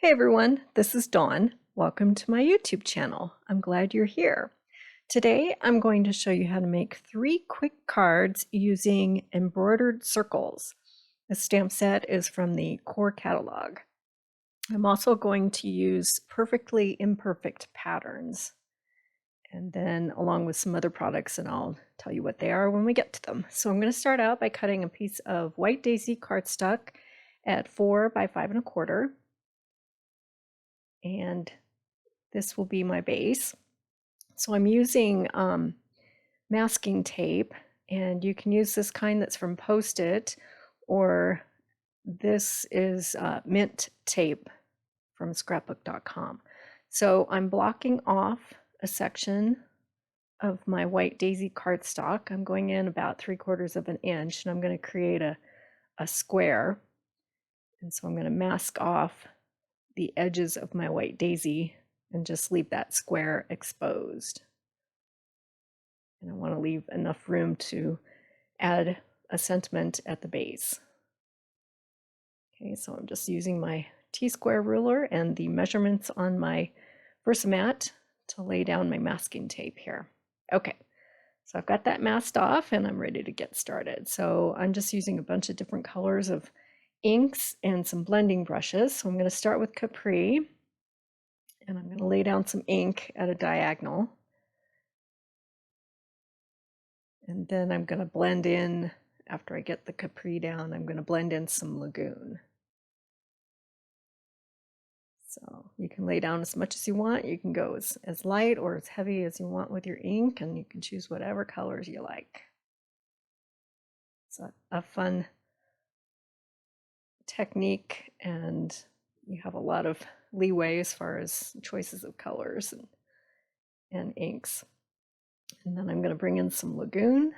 Hey everyone, this is Dawn. Welcome to my YouTube channel. I'm glad you're here. Today I'm going to show you how to make 3 quick cards using Embroidered Circles. This stamp set is from the core catalog. I'm also going to use Perfectly Imperfect patterns, and then along with some other products, and I'll tell you what they are when we get to them. So I'm going to start out by cutting a piece of white daisy cardstock at 4 by 5 1/4. And this will be my base. So I'm using masking tape, and you can use this kind that's from Post-it, or this is mint tape from scrapbook.com. So I'm blocking off a section of my white daisy cardstock. I'm going in about 3/4 of an inch, and I'm going to create a square. And so I'm going to mask off the edges of my white daisy and just leave that square exposed. And I want to leave enough room to add a sentiment at the base. Okay, so I'm just using my T-square ruler and the measurements on my Versamat to lay down my masking tape here. Okay, so I've got that masked off and I'm ready to get started. So I'm just using a bunch of different colors of inks and some blending brushes. So I'm going to start with Capri, and I'm going to lay down some ink at a diagonal. And then I'm going to blend in, after I get the Capri down, I'm going to blend in some Lagoon. So you can lay down as much as you want. You can go as light or as heavy as you want with your ink, and you can choose whatever colors you like. It's a fun technique, and you have a lot of leeway as far as choices of colors and inks. And then I'm going to bring in some Lagoon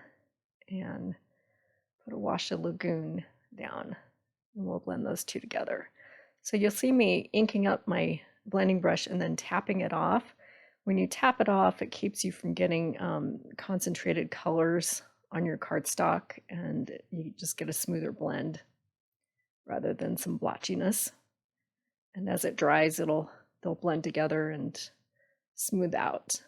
and put a wash of Lagoon down, and we'll blend those two together. So you'll see me inking up my blending brush and then tapping it off. When you tap it off, it keeps you from getting concentrated colors on your cardstock, and you just get a smoother blend rather than some blotchiness. And as it dries, they'll blend together and smooth out.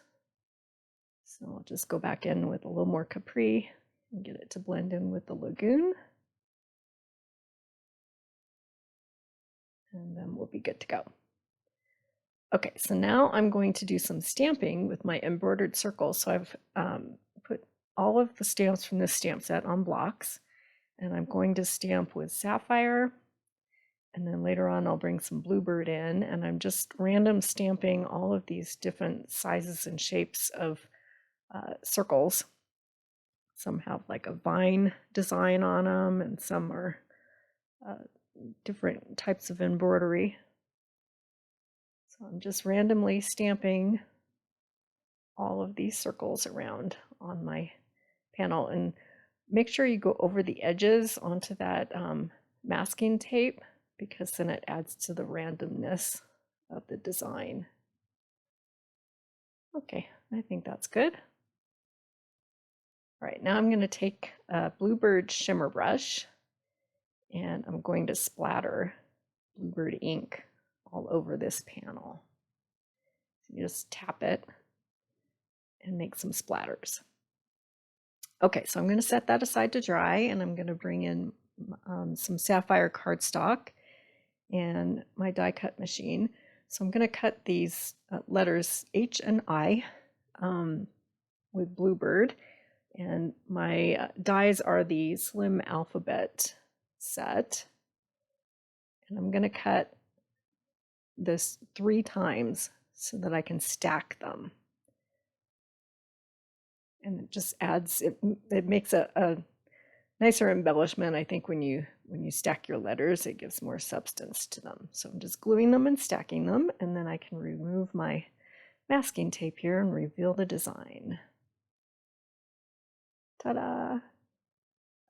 So I'll just go back in with a little more Capri and get it to blend in with the Lagoon. And then we'll be good to go. Okay, so now I'm going to do some stamping with my embroidered circles. So I've put all of the stamps from this stamp set on blocks, and I'm going to stamp with sapphire, and then later on I'll bring some bluebird in, and I'm just random stamping all of these different sizes and shapes of circles. Some have like a vine design on them, and some are different types of embroidery. So I'm just randomly stamping all of these circles around on my panel, and make sure you go over the edges onto that masking tape, because then it adds to the randomness of the design. Okay, I think that's good. All right, now I'm going to take a bluebird shimmer brush, and I'm going to splatter bluebird ink all over this panel. So you just tap it and make some splatters. Okay, so I'm going to set that aside to dry, and I'm going to bring in some sapphire cardstock and my die cut machine. So I'm going to cut these letters H and I with bluebird, and my dies are the Slim Alphabet set. And I'm going to cut this 3 times so that I can stack them. And it just adds, it makes a nicer embellishment. I think when you stack your letters, it gives more substance to them. So I'm just gluing them and stacking them, and then I can remove my masking tape here and reveal the design. Ta-da!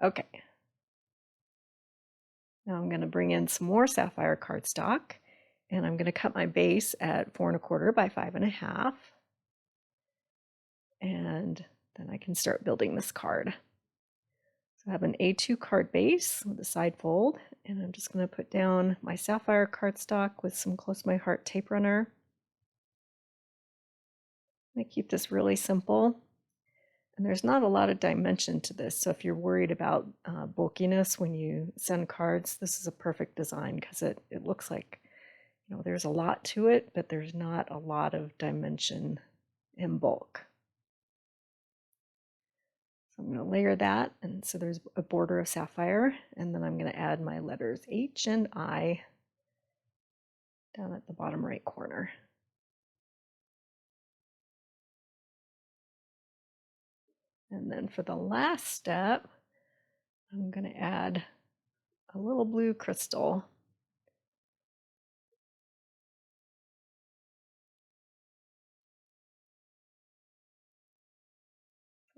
Okay. Now I'm going to bring in some more sapphire cardstock, and I'm going to cut my base at 4 1/4 by 5 1/2. And then I can start building this card. I have an A2 card base with a side fold, and I'm just going to put down my sapphire cardstock with some Close to My Heart tape runner. I'm going to keep this really simple. And there's not a lot of dimension to this, so if you're worried about bulkiness when you send cards, this is a perfect design because it looks like, you know, there's a lot to it, but there's not a lot of dimension in bulk. So I'm going to layer that, and so there's a border of sapphire, and then I'm going to add my letters H and I down at the bottom right corner. And then for the last step, I'm going to add a little blue crystal.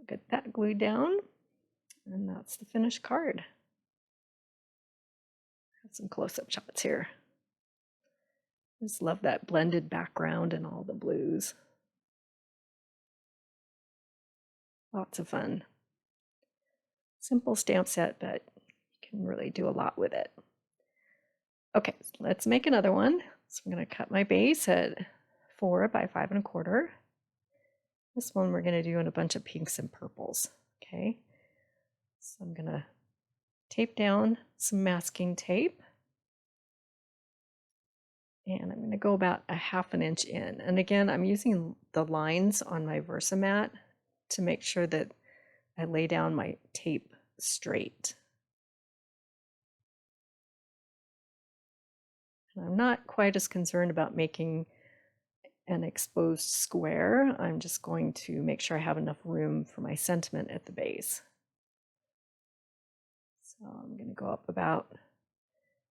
Get that glued down, and that's the finished card. Have some close-up shots here. Just love that blended background and all the blues. Lots of fun. Simple stamp set, but you can really do a lot with it. Okay, let's make another one. So I'm going to cut my base at 4 by 5 1/4. This one we're going to do in a bunch of pinks and purples. Okay, so I'm going to tape down some masking tape. And I'm going to go about a 1/2 inch in. And again, I'm using the lines on my Versamat to make sure that I lay down my tape straight. And I'm not quite as concerned about making an exposed square. I'm just going to make sure I have enough room for my sentiment at the base. So I'm going to go up about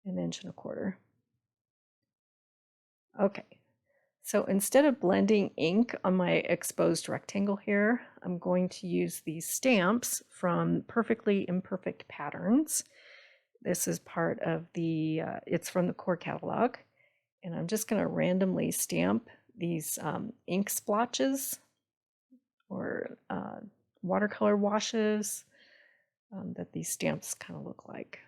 1 1/4 inches. Okay, so instead of blending ink on my exposed rectangle here, I'm going to use these stamps from Perfectly Imperfect Patterns. This is part of the, it's from the core catalog. And I'm just going to randomly stamp these ink splotches or watercolor washes that these stamps kind of look like.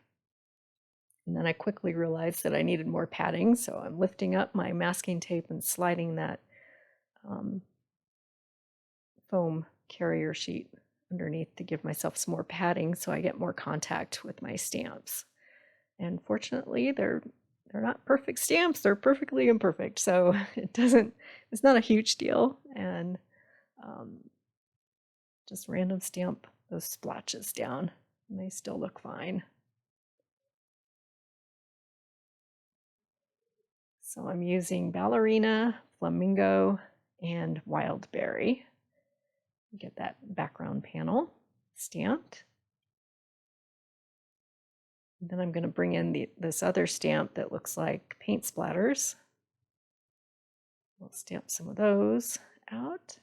And then I quickly realized that I needed more padding, so I'm lifting up my masking tape and sliding that foam carrier sheet underneath to give myself some more padding so I get more contact with my stamps. And fortunately, they're not perfect stamps, they're perfectly imperfect, so it's not a huge deal. And just random stamp those splotches down, and they still look fine. So I'm using ballerina, flamingo, and wild berry. Get that background panel stamped. And then I'm going to bring in this other stamp that looks like paint splatters. We'll stamp some of those out.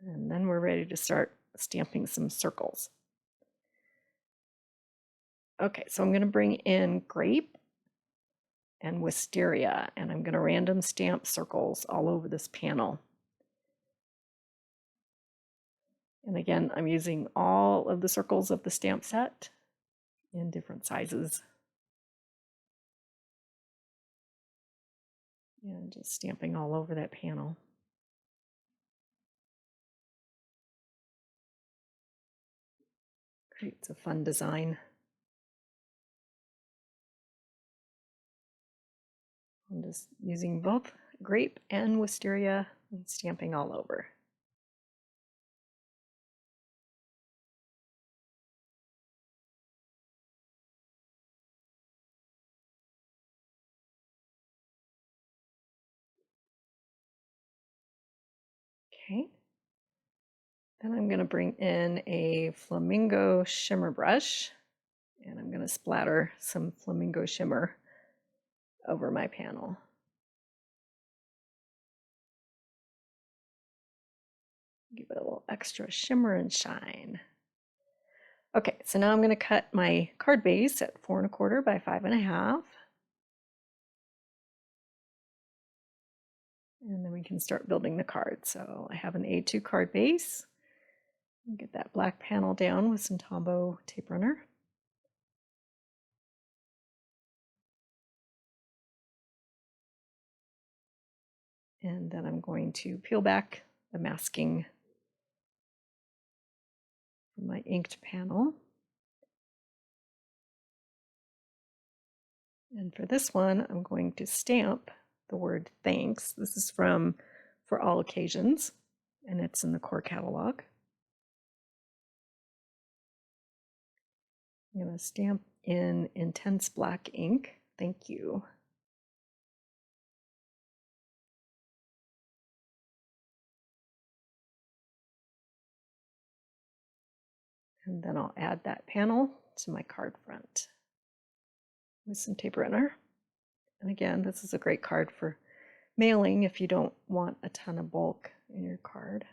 And then we're ready to start stamping some circles. Okay, so I'm going to bring in grape and wisteria, and I'm going to random stamp circles all over this panel. And again, I'm using all of the circles of the stamp set in different sizes. And just stamping all over that panel. Great, it's a fun design. I'm just using both grape and wisteria and stamping all over. Okay. Then I'm going to bring in a flamingo shimmer brush, and I'm going to splatter some flamingo shimmer over my panel. Give it a little extra shimmer and shine. Okay, so now I'm going to cut my card base at 4 1/4 by 5 1/2. And then we can start building the card. So I have an A2 card base. Get that black panel down with some Tombow tape runner. And then I'm going to peel back the masking from my inked panel. And for this one, I'm going to stamp the word thanks. This is from For All Occasions, and it's in the core catalog. I'm going to stamp in intense black ink. Thank you. And then I'll add that panel to my card front with some tape runner. And again, this is a great card for mailing if you don't want a ton of bulk in your card.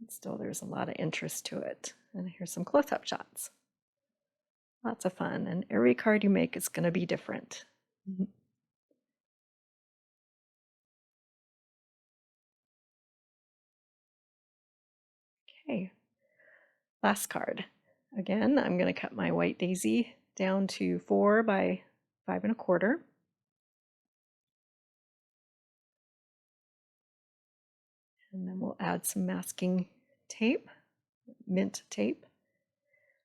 And still, there's a lot of interest to it. And here's some close-up shots. Lots of fun. And every card you make is going to be different. Okay, last card. Again, I'm going to cut my white daisy down to 4 by 5 1/4. And then we'll add some masking tape, mint tape.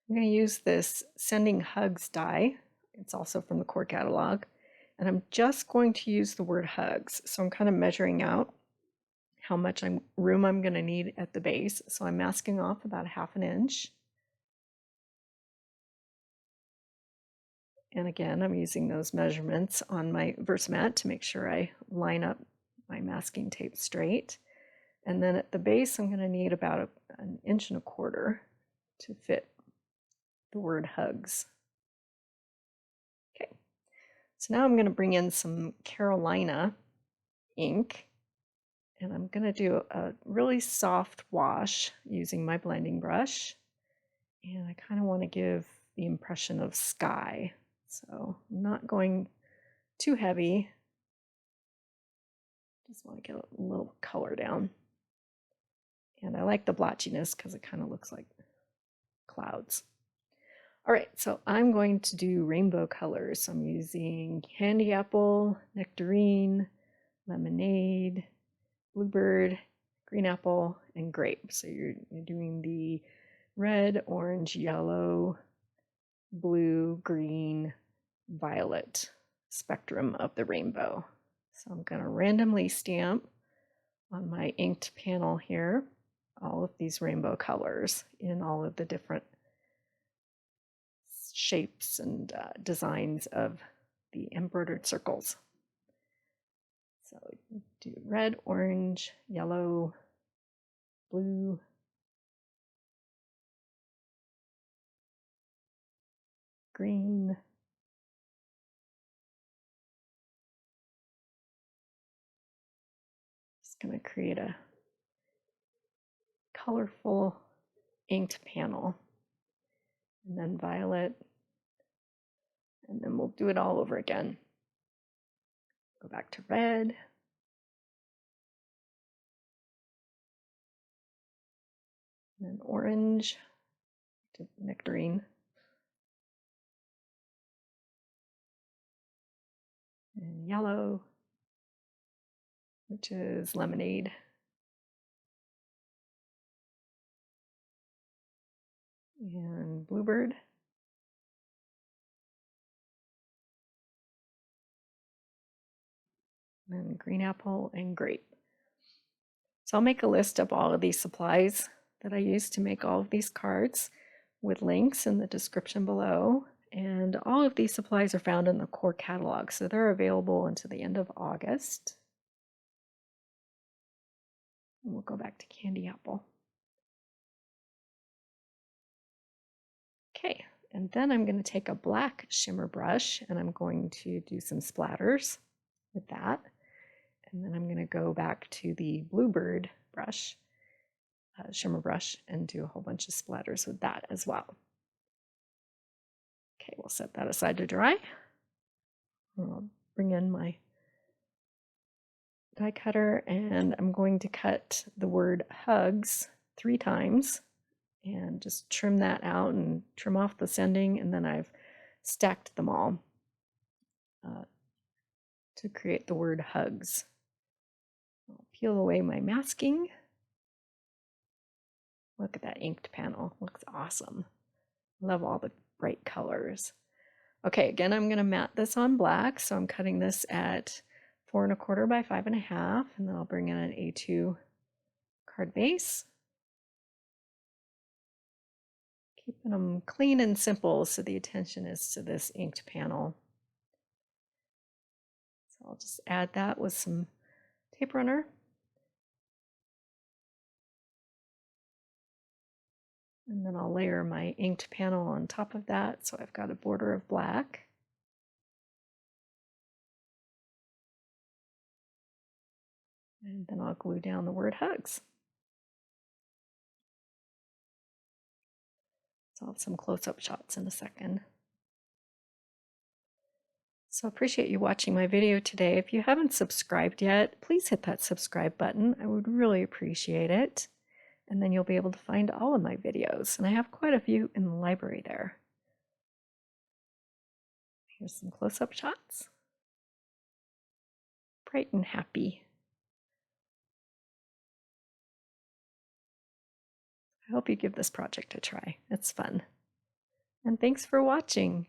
I'm going to use this Sending Hugs die. It's also from the core catalog. And I'm just going to use the word hugs. So I'm kind of measuring out how much room I'm going to need at the base. So I'm masking off about 1/2 inch. And again, I'm using those measurements on my Versamat to make sure I line up my masking tape straight. And then at the base, I'm going to need about 1 1/4 inches to fit the word hugs. Okay, so now I'm going to bring in some Carolina ink, and I'm going to do a really soft wash using my blending brush. And I kind of want to give the impression of sky. So I'm not going too heavy. Just want to get a little color down. And I like the blotchiness because it kind of looks like clouds. All right, so I'm going to do rainbow colors. So I'm using candy apple, nectarine, lemonade, bluebird, green apple, and grape. So you're doing the red, orange, yellow, blue, green, violet spectrum of the rainbow. So I'm going to randomly stamp on my inked panel here all of these rainbow colors in all of the different shapes and designs of the embroidered circles. So do red, orange, yellow, blue, green, just going to create a colorful inked panel, and then violet, and then we'll do it all over again. Go back to red, and then orange to nectarine, and yellow, which is lemonade, and bluebird, and green apple and grape. So I'll make a list of all of these supplies that I use to make all of these cards with links in the description below. And all of these supplies are found in the core catalog, so they're available until the end of August. And we'll go back to candy apple. Okay, and then I'm going to take a black shimmer brush and I'm going to do some splatters with that. And then I'm going to go back to the bluebird brush, shimmer brush, and do a whole bunch of splatters with that as well. Okay, we'll set that aside to dry. I'll bring in my die cutter and I'm going to cut the word hugs 3 times and just trim that out and trim off the sending, and then I've stacked them all to create the word hugs. I'll peel away my masking. Look at that inked panel, looks awesome. Love all the bright colors. Okay, again, I'm going to mat this on black, so I'm cutting this at 4 1/4 by 5 1/2, and then I'll bring in an A2 card base. Keeping them clean and simple so the attention is to this inked panel. So I'll just add that with some tape runner. And then I'll layer my inked panel on top of that, so I've got a border of black. And then I'll glue down the word hugs. So I'll have some close-up shots in a second. So I appreciate you watching my video today. If you haven't subscribed yet, please hit that subscribe button. I would really appreciate it. And then you'll be able to find all of my videos. And I have quite a few in the library there. Here's some close-up shots. Bright and happy. I hope you give this project a try. It's fun. And thanks for watching.